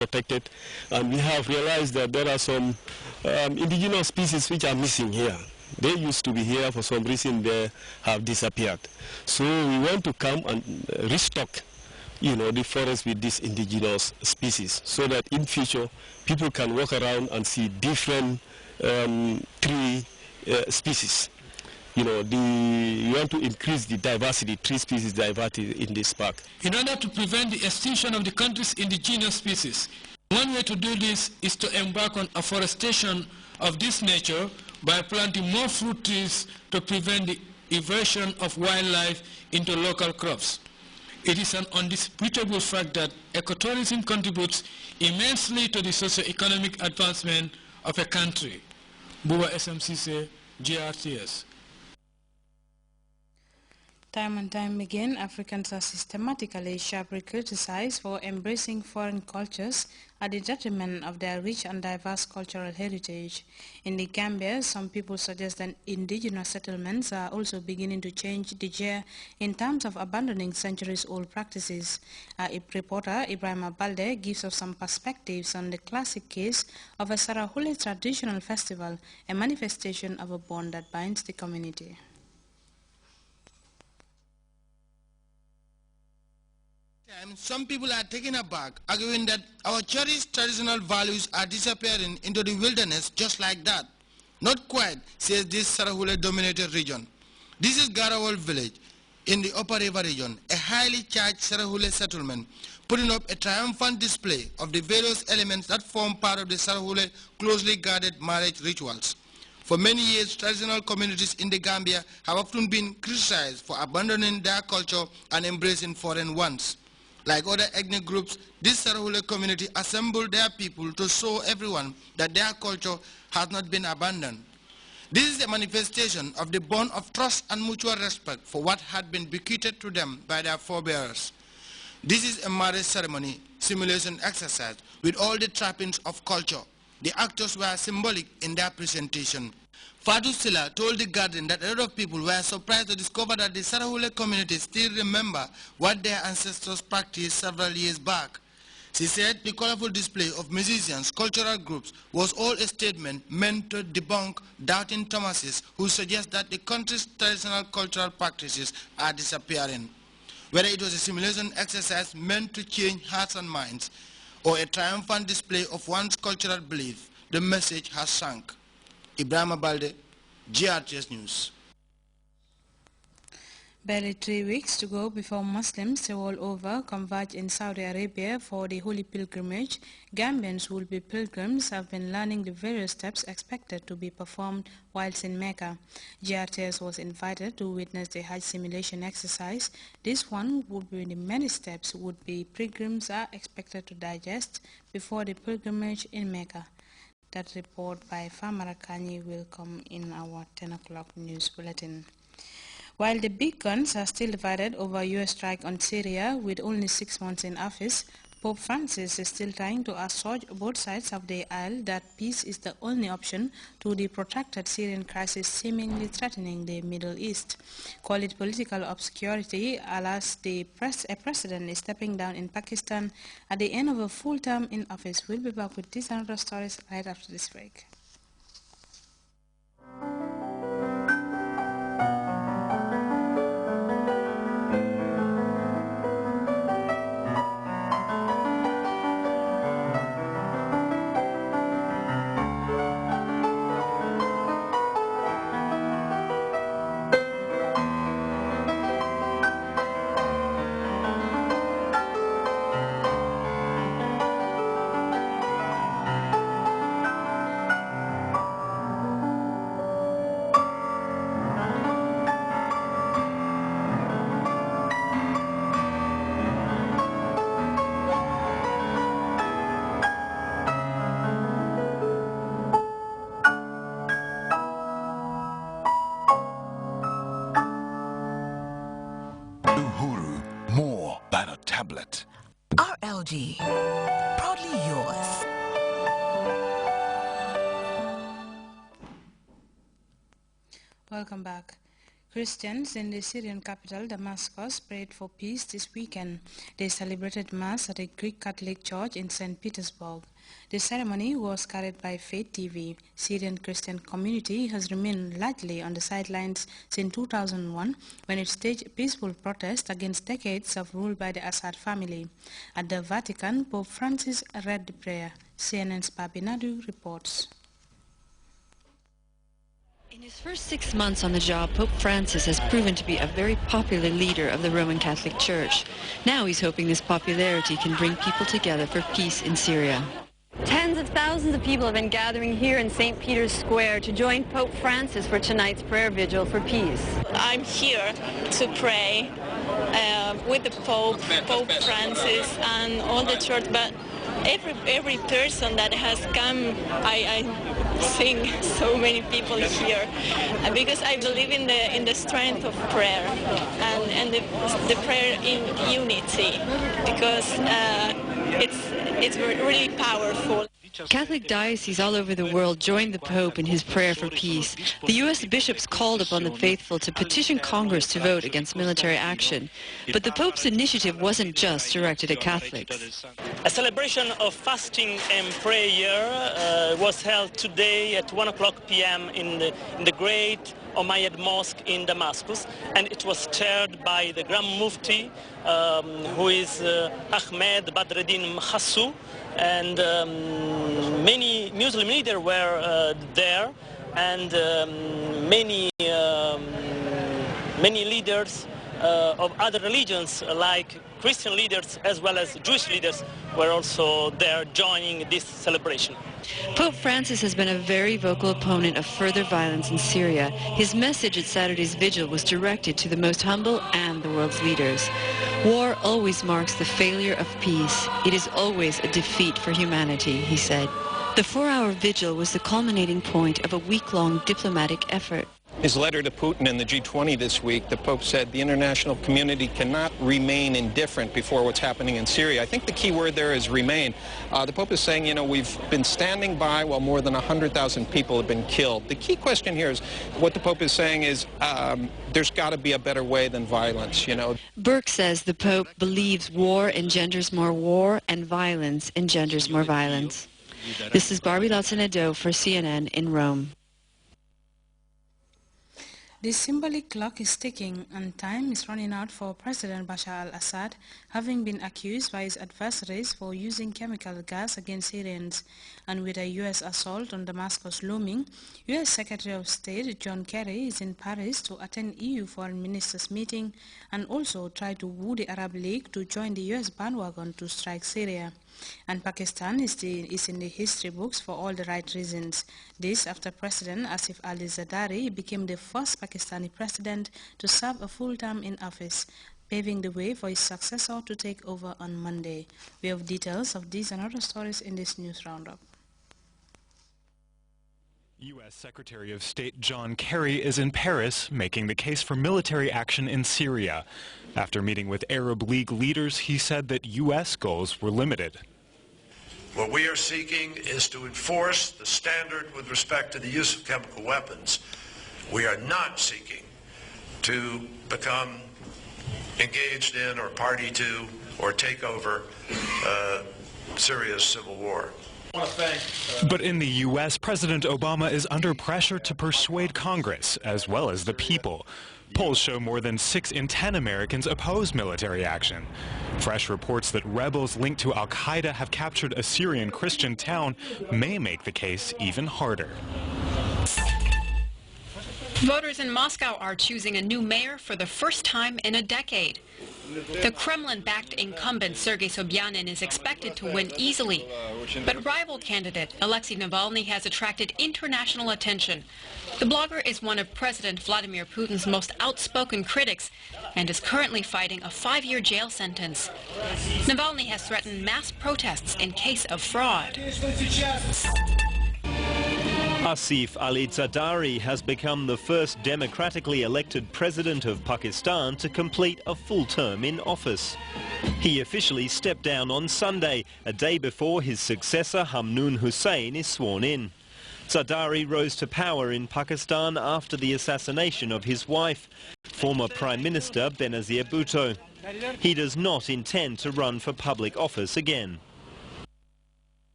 protected, and we have realized that there are some indigenous species which are missing here. They used to be here, for some reason they have disappeared. So we want to come and restock, the forest with these indigenous species, so that in future people can walk around and see different tree species. We want to increase the diversity, tree species diversity in this park. In order to prevent the extinction of the country's indigenous species, one way to do this is to embark on afforestation of this nature by planting more fruit trees to prevent the invasion of wildlife into local crops. It is an undisputable fact that ecotourism contributes immensely to the socio-economic advancement of a country. Buba SMCC, GRTS. Time and time again, Africans are systematically sharply criticized for embracing foreign cultures at the detriment of their rich and diverse cultural heritage. In the Gambia, some people suggest that indigenous settlements are also beginning to change the gear in terms of abandoning centuries-old practices. Reporter Ibrahim Balde gives us some perspectives on the classic case of a Sarahule traditional festival, a manifestation of a bond that binds the community. Some people are taken aback, arguing that our cherished traditional values are disappearing into the wilderness just like that. Not quite, says this Sarahule-dominated region. This is Garawal village in the Upper River region, a highly charged Sarahule settlement, putting up a triumphant display of the various elements that form part of the Sarahule closely guarded marriage rituals. For many years, traditional communities in the Gambia have often been criticized for abandoning their culture and embracing foreign ones. Like other ethnic groups, this Sarahule community assembled their people to show everyone that their culture has not been abandoned. This is a manifestation of the bond of trust and mutual respect for what had been bequeathed to them by their forebears. This is a marriage ceremony simulation exercise with all the trappings of culture. The actors were symbolic in their presentation. Fatou Silla told The Guardian that a lot of people were surprised to discover that the Sarahule community still remember what their ancestors practiced several years back. She said the colorful display of musicians, cultural groups, was all a statement meant to debunk doubting Thomases who suggest that the country's traditional cultural practices are disappearing. Whether it was a simulation exercise meant to change hearts and minds, or a triumphant display of one's cultural belief, the message has sunk. Ibrahim Balde, GRTS News. Barely 3 weeks to go before Muslims the world over converge in Saudi Arabia for the holy pilgrimage. Gambians who will be pilgrims have been learning the various steps expected to be performed whilst in Mecca. GRTS was invited to witness the Hajj simulation exercise. This one would be the many steps would be pilgrims are expected to digest before the pilgrimage in Mecca. That report by Famara Kanyi will come in our 10 o'clock news bulletin. While the big guns are still divided over U.S. strike on Syria with only 6 months in office, Pope Francis is still trying to assure both sides of the aisle that peace is the only option to the protracted Syrian crisis seemingly threatening the Middle East. Call it political obscurity, alas, a president is stepping down in Pakistan at the end of a full term in office. We'll be back with these and other stories right after this break. Tablet. RLG, proudly yours. Welcome back. Christians in the Syrian capital, Damascus, prayed for peace this weekend. They celebrated Mass at a Greek Catholic church in St. Petersburg. The ceremony was carried by Faith TV. Syrian Christian community has remained largely on the sidelines since 2001 when it staged peaceful protest against decades of rule by the Assad family. At the Vatican, Pope Francis read the prayer. CNN's Babinadu reports. In his first 6 months on the job, Pope Francis has proven to be a very popular leader of the Roman Catholic Church. Now he's hoping this popularity can bring people together for peace in Syria. Tens of thousands of people have been gathering here in St. Peter's Square to join Pope Francis for tonight's prayer vigil for peace. I'm here to pray with the Pope Francis and all the church, but every person that has come, I think so many people here, because I believe in the strength of prayer and the prayer in unity, because it's really powerful. Catholic dioceses all over the world joined the Pope in his prayer for peace. The U.S. bishops called upon the faithful to petition Congress to vote against military action. But the Pope's initiative wasn't just directed at Catholics. A celebration of fasting and prayer was held today at 1:00 p.m. in the great Umayyad Mosque in Damascus, and it was chaired by the Grand Mufti, who is Ahmed Badreddin Mahassou, and many Muslim leaders were there, and many leaders of other religions, like Christian leaders as well as Jewish leaders, were also there joining this celebration. Pope Francis has been a very vocal opponent of further violence in Syria. His message at Saturday's vigil was directed to the most humble and the world's leaders. War always marks the failure of peace. It is always a defeat for humanity, he said. The 4-hour vigil was the culminating point of a week-long diplomatic effort. His letter to Putin and the G20 this week, the Pope said the international community cannot remain indifferent before what's happening in Syria. I think the key word there is remain. The Pope is saying, you know, we've been standing by while more than 100,000 people have been killed. The key question here is, what the Pope is saying is, there's got to be a better way than violence, you know. Burke says the Pope believes war engenders more war and violence engenders more violence. This is Barbie Latzanedo for CNN in Rome. The symbolic clock is ticking and time is running out for President Bashar al-Assad, having been accused by his adversaries for using chemical gas against Syrians. And with a U.S. assault on Damascus looming, U.S. Secretary of State John Kerry is in Paris to attend EU foreign ministers meeting and also try to woo the Arab League to join the U.S. bandwagon to strike Syria. And Pakistan is in the history books for all the right reasons. This after President Asif Ali Zardari became the first Pakistani president to serve a full term in office, paving the way for his successor to take over on Monday. We have details of these and other stories in this news roundup. U.S. Secretary of State John Kerry is in Paris making the case for military action in Syria. After meeting with Arab League leaders, he said that U.S. goals were limited. What we are seeking is to enforce the standard with respect to the use of chemical weapons. We are not seeking to become engaged in or party to or take over Syria's civil war. But in the U.S., President Obama is under pressure to persuade Congress, as well as the people. Polls show more than 6 in 10 Americans oppose military action. Fresh reports that rebels linked to al-Qaeda have captured a Syrian Christian town may make the case even harder. Voters in Moscow are choosing a new mayor for the first time in a decade. The Kremlin-backed incumbent Sergei Sobyanin is expected to win easily, but rival candidate Alexei Navalny has attracted international attention. The blogger is one of President Vladimir Putin's most outspoken critics and is currently fighting a 5-year jail sentence. Navalny has threatened mass protests in case of fraud. Asif Ali Zardari has become the first democratically elected president of Pakistan to complete a full term in office. He officially stepped down on Sunday, a day before his successor Hamnoon Hussain is sworn in. Zardari rose to power in Pakistan after the assassination of his wife, former Prime Minister Benazir Bhutto. He does not intend to run for public office again.